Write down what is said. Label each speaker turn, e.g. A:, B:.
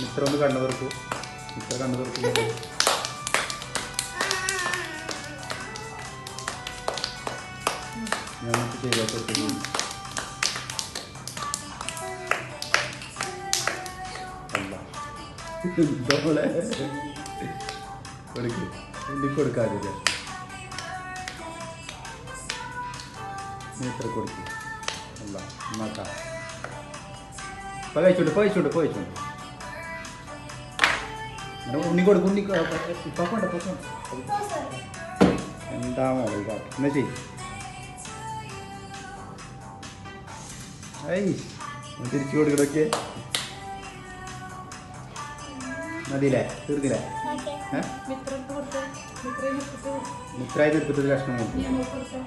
A: ഇത്ര ഒന്ന് കണ്ണു തുറക്കൂ. ഇത്ര കണ്ണു തുറക്കൂ. ഞങ്ങൾക്ക് ചെയ്താൽ കൊടുത്തു. അല്ല ഇതോളെ കൊടുക്കും. ഇനി കൊടുക്കാതില്ല. നീ ഇത്ര കൊടുക്കും. അല്ല നോക്കാം. പകച്ചുണ്ട് ഉണ്ണി കൊടുക്കും. ഉണ്ണി പൊക്കോണ്ട എന്താ മോളെ എന്നാ ചെയ്യും. തിരിച്ചു കൊടുക്കണൊക്കെ മതിയില്ലേ? തീർന്നില്ലേ? മിത്രായി നിർത്തിട്ട് കഷ്ണം കൊടുക്കും.